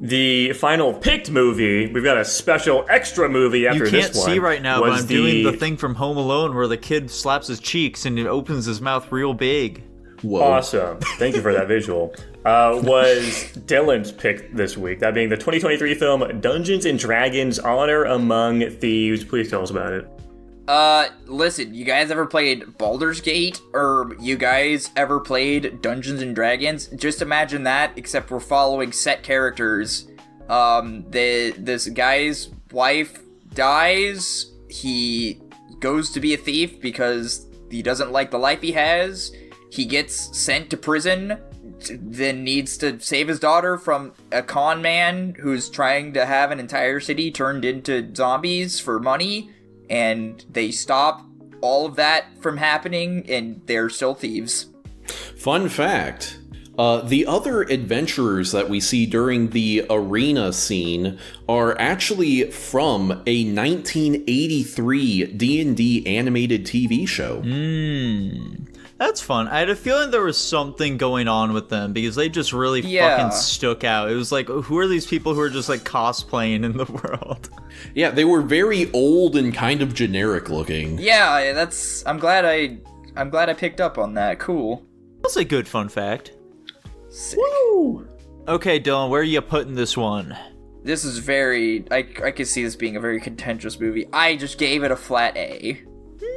the final picked movie, we've got a special extra movie after this one. You can't see right now, but I'm doing the thing from Home Alone where the kid slaps his cheeks and it opens his mouth real big. Whoa. Awesome. Thank you for that visual. Was Dylan's pick this week, that being the 2023 film Dungeons & Dragons Honor Among Thieves. Please tell us about it. Listen, you guys ever played Baldur's Gate? Or you guys ever played Dungeons & Dragons? Just imagine that, except we're following set characters. This guy's wife dies, he goes to be a thief because he doesn't like the life he has, he gets sent to prison, then needs to save his daughter from a con man who's trying to have an entire city turned into zombies for money, and they stop all of that from happening, and they're still thieves. Fun fact, the other adventurers that we see during the arena scene are actually from a 1983 D&D animated TV show. That's fun. I had a feeling there was something going on with them because they just really fucking stuck out. It was like, who are these people who are just like cosplaying in the world? Yeah, they were very old and kind of generic looking. Yeah, I'm glad I picked up on that. Cool. That's a good fun fact. Sick. Woo! Okay, Dylan, where are you putting this one? This is I could see this being a very contentious movie. I just gave it a flat A.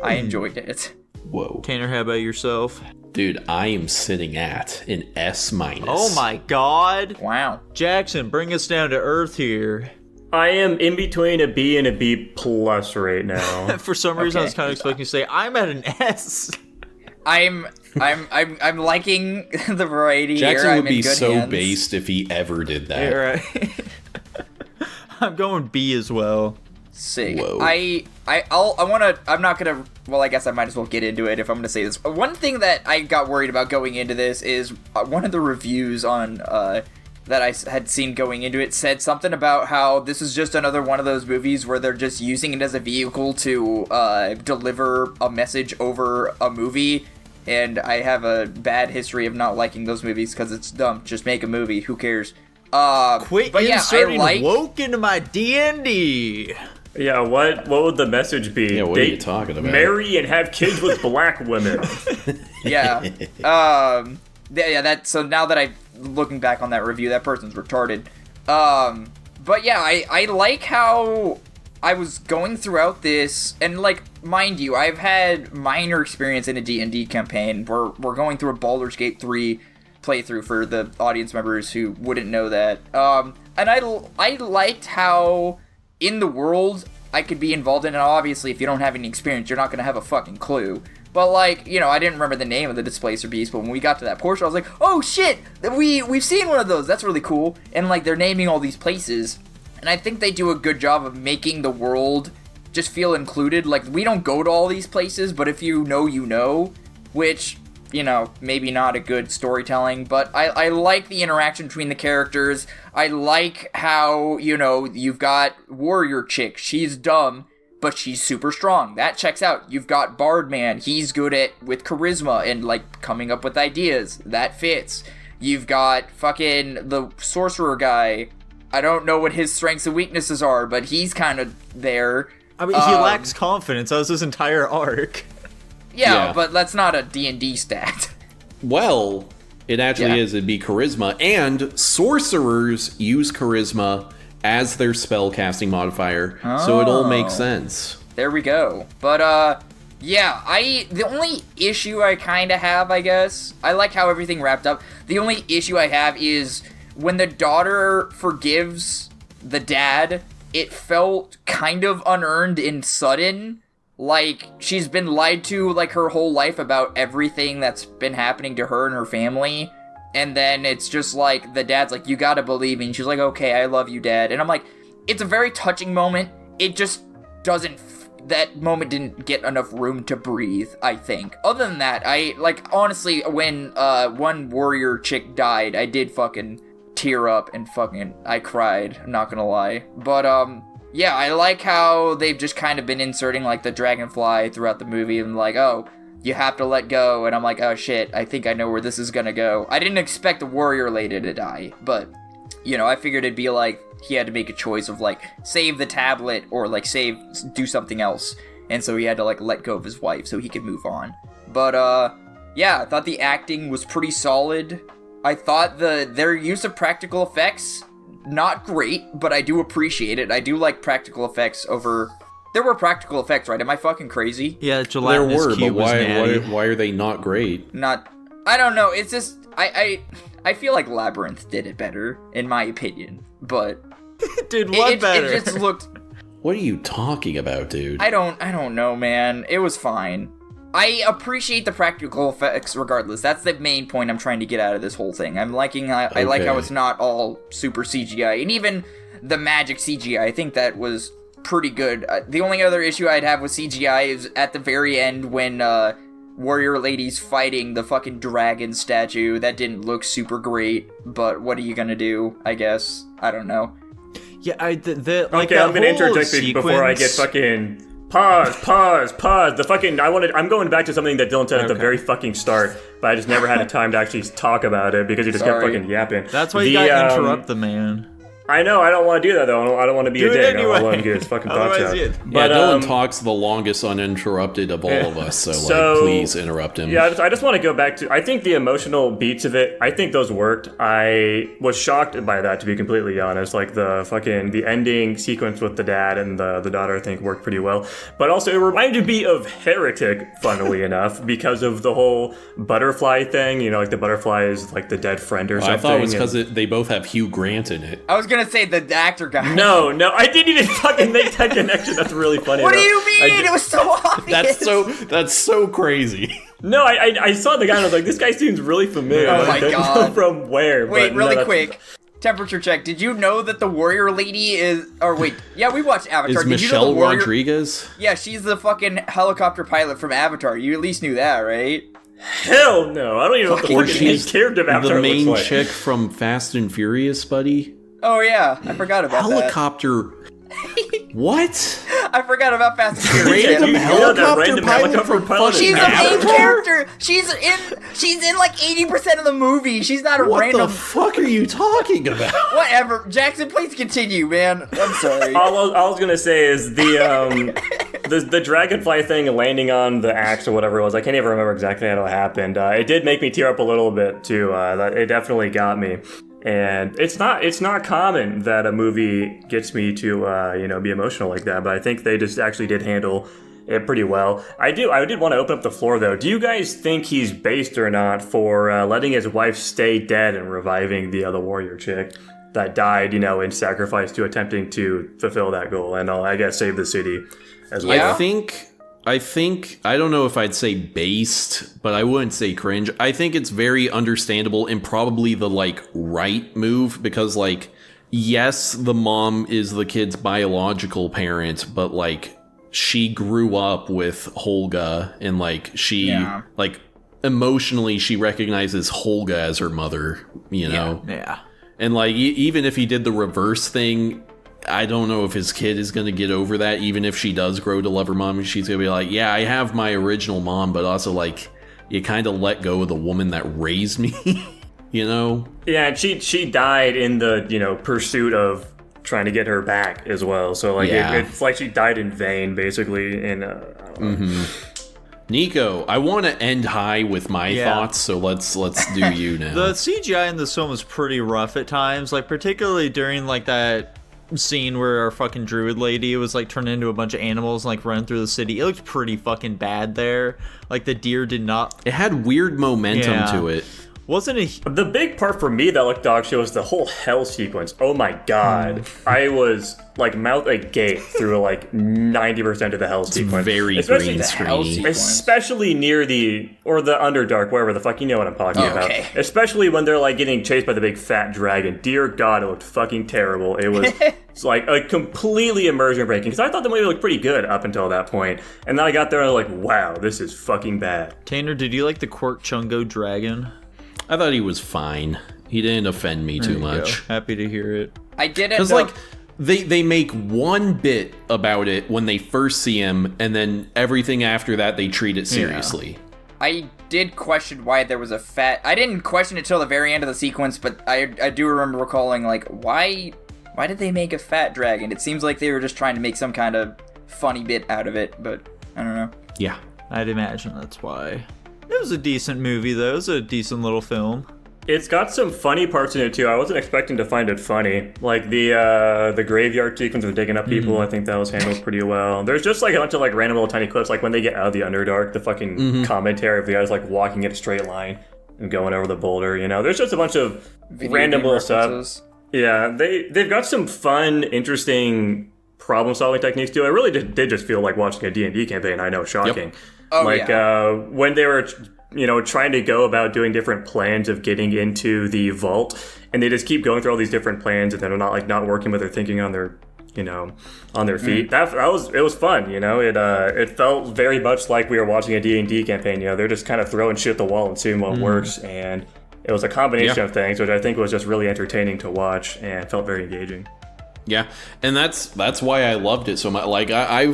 I enjoyed it. Whoa. Tanner, how about yourself? Dude, I am sitting at an S-. Oh my god. Wow. Jackson, bring us down to earth here. I am in between a B and a B plus right now. For some reason, I was kind of expecting you to say, I'm at an S. I'm liking the variety Jackson here. would be so hands. based if he ever did that. Yeah, right. I'm going B as well. Sick. Whoa. I'm not gonna, well, I guess I might as well get into it if I'm gonna say this. One thing that I got worried about going into this is one of the reviews on, that I had seen going into it said something about how this is just another one of those movies where they're just using it as a vehicle to, deliver a message over a movie. And I have a bad history of not liking those movies because it's dumb. Just make a movie. Who cares? Quit but inserting I woke into my D&D. Yeah, what would the message be? Yeah, what are you talking about? Marry and have kids with black women. Yeah. So now that I'm looking back on that review, that person's retarded. But yeah, I like how I was going throughout this, and like, mind you, I've had minor experience in a D&D campaign. We're going through a Baldur's Gate 3 playthrough for the audience members who wouldn't know that. And I liked how in the world I could be involved in it. Obviously, if you don't have any experience, you're not going to have a fucking clue. But, like, you know, I didn't remember the name of the Displacer Beast, but when we got to that portion, I was like, oh, shit, we've seen one of those. That's really cool. And, like, they're naming all these places. And I think they do a good job of making the world just feel included. Like, we don't go to all these places, but if you know, you know. Which, you know, maybe not a good storytelling, but I like the interaction between the characters. I like how, you know, you've got Warrior Chick. She's dumb, but she's super strong. That checks out. You've got Bard Man. He's good with charisma and, like, coming up with ideas. That fits. You've got fucking the Sorcerer guy. I don't know what his strengths and weaknesses are, but he's kind of there. I mean, he lacks confidence. That was his entire arc. Yeah, but that's not a D&D stat. Well, it actually is. It'd be charisma, and sorcerers use charisma as their spellcasting modifier, so it all makes sense. There we go. But, yeah, the only issue I kind of have, I guess, I like how everything wrapped up. The only issue I have is when the daughter forgives the dad, it felt kind of unearned and sudden. Like, she's been lied to, like, her whole life about everything that's been happening to her and her family. And then it's just like, the dad's like, you gotta believe me. And she's like, okay, I love you, Dad. And I'm like, it's a very touching moment. It just doesn't, that moment didn't get enough room to breathe, I think. Other than that, honestly, when, one warrior chick died, I did fucking tear up and I cried, I'm not gonna lie. But, yeah, I like how they've just kind of been inserting, like, the dragonfly throughout the movie, and like, oh, you have to let go, and I'm like, oh shit, I think I know where this is gonna go. I didn't expect the warrior lady to die, but I figured it'd be like he had to make a choice of like save the tablet or like do something else, and so he had to like let go of his wife so he could move on. But yeah, I thought the acting was pretty solid. I thought their use of practical effects, not great, but I do appreciate it. I do like practical effects over. There were practical effects, right? Am I fucking crazy? Yeah, gelatinous there were, cube but was why are they not great? I don't know. It's just I feel like Labyrinth did it better, in my opinion. But dude, what better? It just looked. What are you talking about, dude? I don't know, man. It was fine. I appreciate the practical effects regardless. That's the main point I'm trying to get out of this whole thing. I like how it's not all super CGI, and even the magic CGI. I think that was pretty good. The only other issue I'd have with CGI is at the very end when Warrior Lady's fighting the fucking dragon statue. That didn't look super great, but what are you gonna do, I guess? I don't know. Yeah, okay, I'm gonna interject before I get fucking... Pause. I'm going back to something that Dylan said at the very fucking start, but I just never had a time to actually talk about it because he just kept fucking yapping. That's why you gotta interrupt the man. I know, I don't want to do that though. I don't want to be a dick. Anyway. I want to get his fucking thoughts out. But Dylan talks the longest uninterrupted of all of us, so please interrupt him. Yeah, I just want to go back to, I think the emotional beats of it, I think those worked. I was shocked by that, to be completely honest. Like the ending sequence with the dad and the daughter, I think worked pretty well. But also it reminded me of Heretic, funnily enough, because of the whole butterfly thing. Like the butterfly is like the dead friend or something. I thought it was because they both have Hugh Grant in it. I was gonna say the actor guy. No, I didn't even fucking make that connection. That's really funny. What do you mean? It was so obvious. That's so crazy. No, I saw the guy and I was like, this guy seems really familiar. Oh my God. God. Know from where? Wait, really quick. Temperature check. Did you know that the Warrior Lady is... Or wait, yeah, we watched Avatar. Is Did Michelle you know the Warrior... Rodriguez? Yeah, she's the fucking helicopter pilot from Avatar. You at least knew that, right? Hell no. I don't even know what the fucking main character of Avatar the main looks like. chick from Fast and Furious, buddy. Oh yeah, I forgot about helicopter. What? I forgot about Fast and Furious. Random helicopter pilot. She's a main character. She's in like 80% of the movie. She's not a random. What the fuck are you talking about? Whatever, Jackson. Please continue, man. I'm sorry. All I was gonna say is the dragonfly thing landing on the axe or whatever it was. I can't even remember exactly how it happened. It did make me tear up a little bit too. It definitely got me. And it's not common that a movie gets me to be emotional like that, but I think they just actually did handle it pretty well. I did want to open up the floor though. Do you guys think he's based or not for letting his wife stay dead and reviving the other warrior chick that died, in sacrifice to attempting to fulfill that goal and I guess save the city as well? Yeah. I think, I don't know if I'd say based, but I wouldn't say cringe. I think it's very understandable and probably the, right move because, yes, the mom is the kid's biological parent, but, she grew up with Holga and, she, emotionally, she recognizes Holga as her mother, know? Yeah. And, even if he did the reverse thing, I don't know if his kid is going to get over that, even if she does grow to love her mom. She's going to be like, yeah, I have my original mom, but also, you kind of let go of the woman that raised me, Yeah, and she died in the, pursuit of trying to get her back as well. So, it's like she died in vain, basically, and, I don't know. Nico, I want to end high with my thoughts, so let's do you now. The CGI in this film was pretty rough at times, particularly during, that scene where our fucking druid lady was turned into a bunch of animals and running through the city. It looked pretty fucking bad there. The deer did not. It had weird momentum to it. Wasn't it? The big part for me that looked dog shit was the whole hell sequence. Oh my god. I was mouth agape through 90% of the hell sequence. Very green screen. Especially near the Underdark, wherever the fuck, you know what I'm talking about. Especially when they're getting chased by the big fat dragon. Dear god, it looked fucking terrible. It was a completely immersion breaking. Because I thought the movie looked pretty good up until that point. And then I got there and I was wow, this is fucking bad. Tanner, did you like the Quirk Chungo dragon? I thought he was fine. He didn't offend me too much. Happy to hear it. I didn't. Because they make one bit about it when they first see him, and then everything after that they treat it seriously. I did question why there was a fat... I didn't question it till the very end of the sequence, but I do remember recalling, like, why did they make a fat dragon? It seems like they were just trying to make some kind of funny bit out of it, but I don't know. Yeah. I'd imagine that's why. It was a decent movie, though. It was a decent little film. It's got some funny parts in it too. I wasn't expecting to find it funny. Like the graveyard sequence of digging up people, I think that was handled pretty well. There's just like a bunch of like random little tiny clips, like when they get out of the Underdark, the fucking commentary of the guys like walking in a straight line and going over the boulder, you know. There's just a bunch of random little stuff. Yeah, they've got some fun, interesting problem solving techniques too. I really did just feel like watching a D&D campaign. I know, shocking. Yep. Oh, like when they were trying to go about doing different plans of getting into the vault, and they just keep going through all these different plans, and they're not working, but they're thinking on their feet. It was fun, you know. It felt very much like we were watching a D&D campaign. You know, they're just kind of throwing shit at the wall and seeing what works, and it was a combination of things, which I think was just really entertaining to watch and felt very engaging. Yeah, and that's why I loved it so much. Like I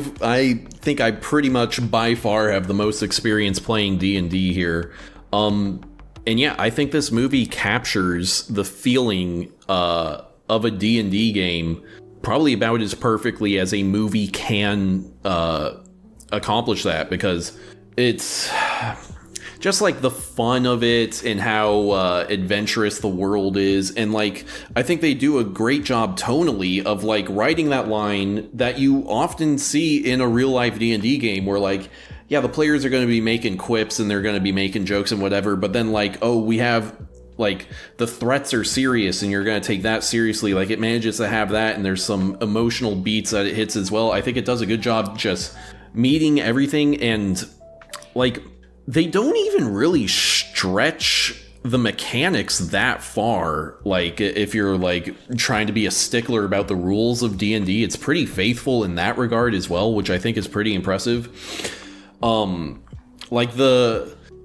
think I pretty much by far have the most experience playing D&D here. And yeah, I think this movie captures the feeling of a D&D game probably about as perfectly as a movie can accomplish that, because it's just like the fun of it and how adventurous the world is. And like, I think they do a great job tonally of like writing that line that you often see in a real life D&D game where like, yeah, the players are going to be making quips and they're going to be making jokes and whatever. But then like, oh, we have like the threats are serious and you're going to take that seriously. Like it manages to have that, and there's some emotional beats that it hits as well. I think it does a good job just meeting everything, and like, they don't even really stretch the mechanics that far. Like, if you're like trying to be a stickler about the rules of D&D, it's pretty faithful in that regard as well, which I think is pretty impressive. And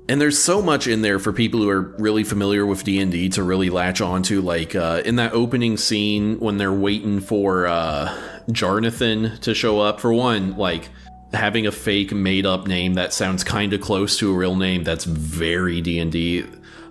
there's so much in there for people who are really familiar with D&D to really latch onto. Like, in that opening scene when they're waiting for Jarnathan to show up, for one, like, having a fake made-up name that sounds kind of close to a real name, that's very D&D.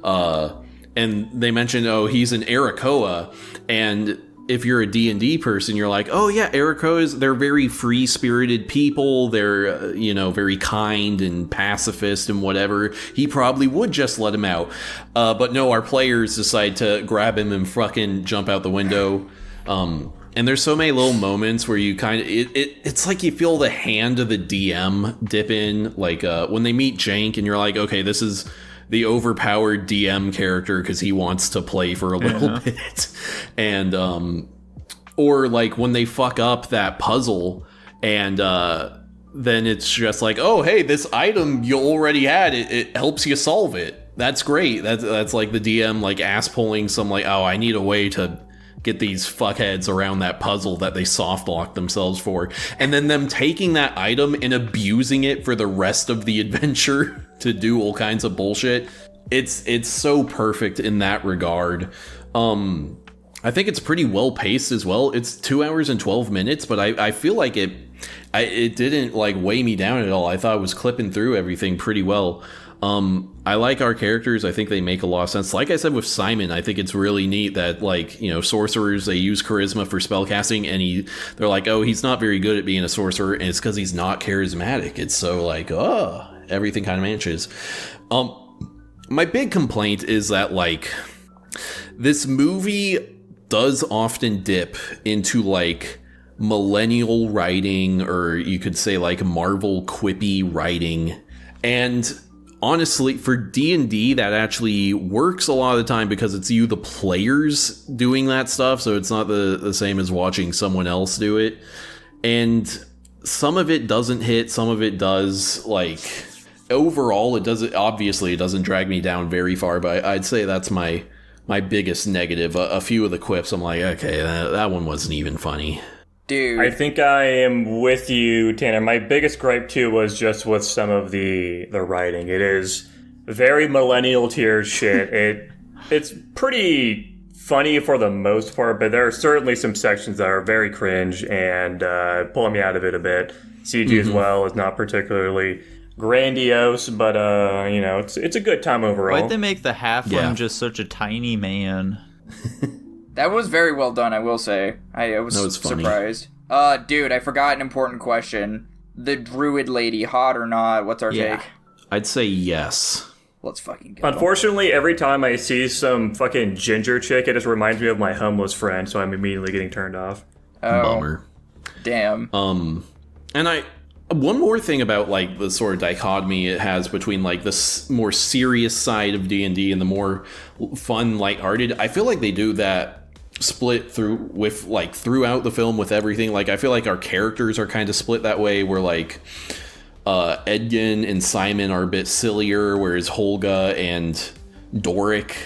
And they mentioned, oh, he's an Arakoa, and if you're a D&D person, you're like, oh yeah, Arakoas, they're very free-spirited people, they're, very kind and pacifist and whatever. He probably would just let him out. But no, our players decide to grab him and fucking jump out the window. And there's so many little moments where you kind of... It's like you feel the hand of the DM dip in. Like, when they meet Jank and you're like, okay, this is the overpowered DM character because he wants to play for a little bit. And, or like when they fuck up that puzzle and then it's just like, oh, hey, this item you already had, it helps you solve it. That's great. That's like the DM like ass pulling some like, oh, I need a way to get these fuckheads around that puzzle that they soft lock themselves for, and then them taking that item and abusing it for the rest of the adventure to do all kinds of bullshit. It's so perfect in that regard. I think it's pretty well paced as well. It's 2 hours and 12 minutes, but I feel like it didn't like weigh me down at all. I thought it was clipping through everything pretty well. I like our characters. I think they make a lot of sense. Like I said with Simon, I think it's really neat that like, sorcerers, they use charisma for spellcasting, and they're like, oh, he's not very good at being a sorcerer, and it's because he's not charismatic. It's so like, everything kind of matches. My big complaint is that like this movie does often dip into like millennial writing, or you could say like Marvel quippy writing, and honestly, for D&D, that actually works a lot of the time because it's you, the players, doing that stuff, so it's not the same as watching someone else do it. And some of it doesn't hit, some of it does. Like, overall, it doesn't drag me down very far, but I'd say that's my biggest negative. A few of the quips, I'm like, okay, that one wasn't even funny. Dude. I think I am with you, Tanner. My biggest gripe, too, was just with some of the writing. It is very millennial tier shit. It's pretty funny for the most part, but there are certainly some sections that are very cringe and pulling me out of it a bit. CG as well is not particularly grandiose, but it's a good time overall. Why'd they make the halfling just such a tiny man? That was very well done, I will say. I was surprised. Dude, I forgot an important question. The druid lady, hot or not? What's our take? I'd say yes. Let's fucking go. Unfortunately, every time I see some fucking ginger chick, it just reminds me of my homeless friend, so I'm immediately getting turned off. Oh, bummer. Damn. And one more thing about, like, the sort of dichotomy it has between, like, the more serious side of D&D and the more fun, lighthearted, I feel like they do that split throughout the film with everything. Like, I feel like our characters are kind of split that way, where, like, Edgin and Simon are a bit sillier, whereas Holga and Doric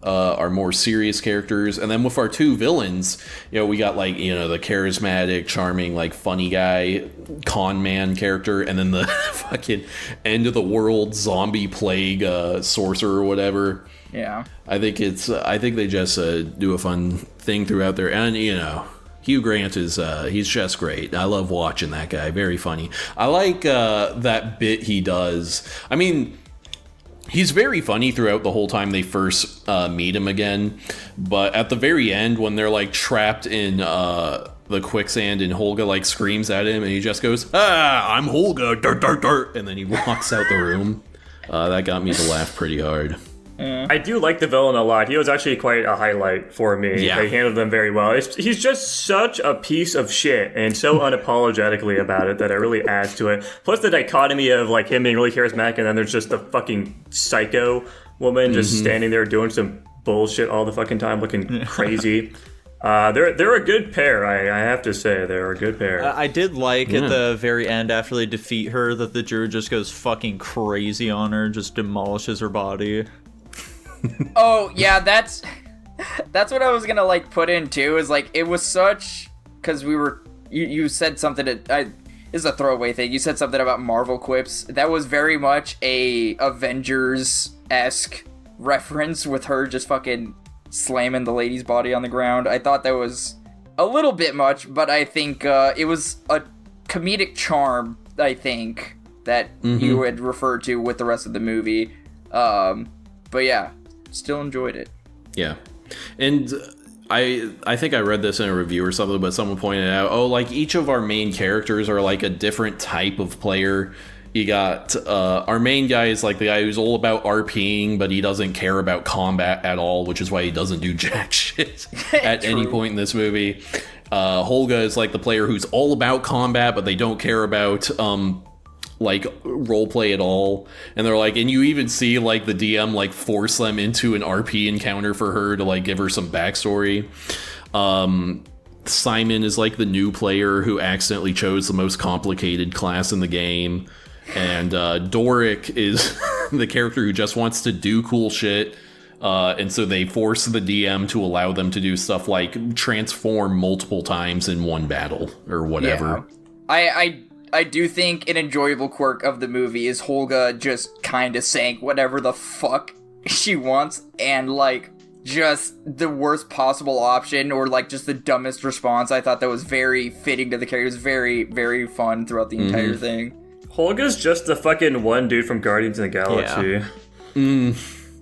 are more serious characters. And then with our two villains, we got, like, the charismatic, charming, like, funny guy, con man character, and then the fucking end of the world zombie plague sorcerer or whatever. Yeah. I think they just do a fun thing throughout there. And, Hugh Grant is, he's just great. I love watching that guy. Very funny. I like that bit he does. I mean, he's very funny throughout the whole time they first meet him again. But at the very end, when they're, like, trapped in the quicksand and Holga, like, screams at him and he just goes, I'm Holga, dirt, dirt, dirt. And then he walks out the room. That got me to laugh pretty hard. I do like the villain a lot. He was actually quite a highlight for me. Yeah. They handled them very well. He's just such a piece of shit and so unapologetically about it that it really adds to it. Plus the dichotomy of, like, him being really charismatic and then there's just the fucking psycho woman just standing there doing some bullshit all the fucking time looking crazy. They're a good pair, I have to say. They're a good pair. I did like at the very end, after they defeat her, that the druid just goes fucking crazy on her, just demolishes her body. Oh, yeah, that's what I was gonna, like, put in, too, is, like, it was such, because you said something, this is a throwaway thing, you said something about Marvel quips, that was very much a Avengers-esque reference with her just fucking slamming the lady's body on the ground. I thought that was a little bit much, but I think it was a comedic charm, I think, that you had referred to with the rest of the movie. But yeah, still enjoyed it. Yeah. And I think I read this in a review or something, but someone pointed out, like, each of our main characters are, like, a different type of player. You got our main guy is, like, the guy who's all about RPing, but he doesn't care about combat at all, which is why he doesn't do jack shit at any point in this movie. Holga is, like, the player who's all about combat, but they don't care about like, roleplay at all. And they're like, and you even see, like, the DM, like, force them into an RP encounter for her to, like, give her some backstory. Simon is, like, the new player who accidentally chose the most complicated class in the game. And Doric is the character who just wants to do cool shit. And so they force the DM to allow them to do stuff like transform multiple times in one battle or whatever. Yeah. I do think an enjoyable quirk of the movie is Holga just kind of saying whatever the fuck she wants, and, like, just the worst possible option, or, like, just the dumbest response. I thought that was very fitting to the character. It was very, very fun throughout the entire thing. Holga's just the fucking one dude from Guardians of the Galaxy.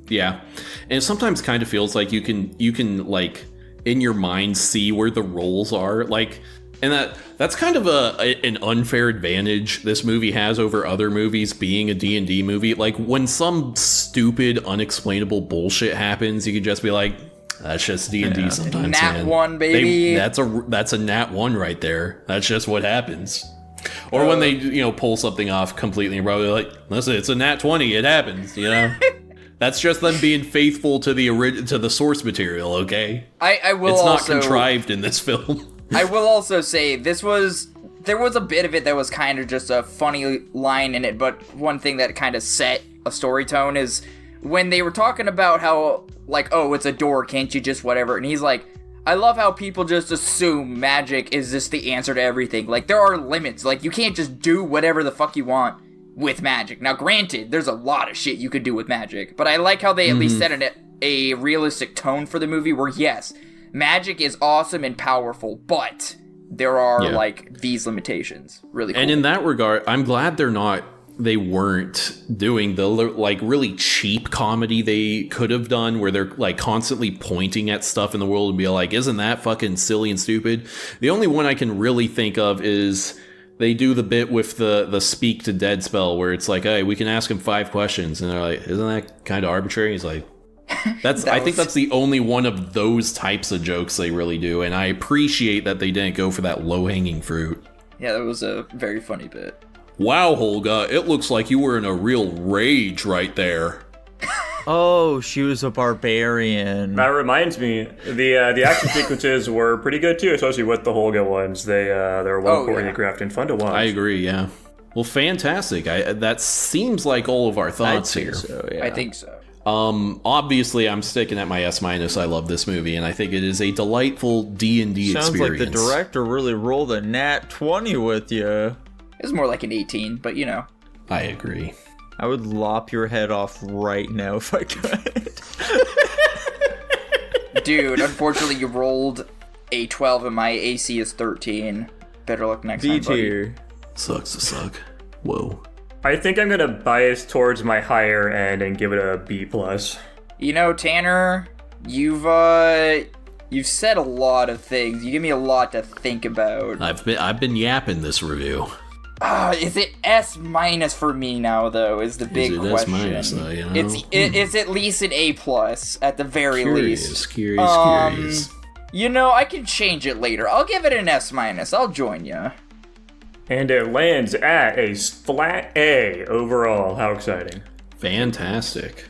Yeah. And it sometimes kind of feels like you can, like, in your mind see where the roles are, like. And that's kind of an unfair advantage this movie has over other movies being a D&D movie. Like, when some stupid, unexplainable bullshit happens, you can just be like, that's just D&D sometimes, Nat man. 1, baby. That's a Nat 1 right there. That's just what happens. Or when they, pull something off completely and probably like, listen, it's a Nat 20, it happens, That's just them being faithful to the source material, okay? I will It's not also, contrived in this film. I will also say, there was a bit of it that was kind of just a funny line in it, but one thing that kind of set a story tone is when they were talking about how, like, oh, it's a door, can't you just whatever, and he's like, I love how people just assume magic is just the answer to everything. Like, there are limits. Like, you can't just do whatever the fuck you want with magic. Now, granted, there's a lot of shit you could do with magic, but I like how they at least set a realistic tone for the movie where, yes, magic is awesome and powerful, but there are, like, these limitations. Really cool. And in that regard, I'm glad they're not they weren't doing the like really cheap comedy they could have done, where they're like constantly pointing at stuff in the world and be like, isn't that fucking silly and stupid? The only one I can really think of is they do the bit with the speak to dead spell, where it's like, hey, we can ask him 5 questions, and they're like, isn't that kind of arbitrary? He's like, I think that's the only one of those types of jokes they really do, and I appreciate that they didn't go for that low-hanging fruit. Yeah, that was a very funny bit. Wow, Holga, it looks like you were in a real rage right there. Oh, she was a barbarian. That reminds me, the action sequences were pretty good too, especially with the Holga ones. They're well choreographed and fun to watch. I agree, yeah. Well, fantastic. That seems like all of our thoughts here. So, yeah. I think so. Obviously, I'm sticking at my S-. I love this movie, and I think it is a delightful D&D experience. Sounds like the director really rolled a nat 20 with you. It's more like an 18, but you know. I agree. I would lop your head off right now if I could. Dude, unfortunately, you rolled a 12 and my AC is 13. Better luck next time, buddy. D-tier. Sucks to suck. Whoa. I think I'm gonna bias towards my higher end and give it a B+. You know, Tanner, you've said a lot of things. You give me a lot to think about. I've been yapping this review. Is it S- for me now, though, is the big question. S- though, you know? It's at least an A+ at the very least. Curious. You know, I can change it later. I'll give it an S-. I'll join you. And it lands at a flat A overall. How exciting. Fantastic.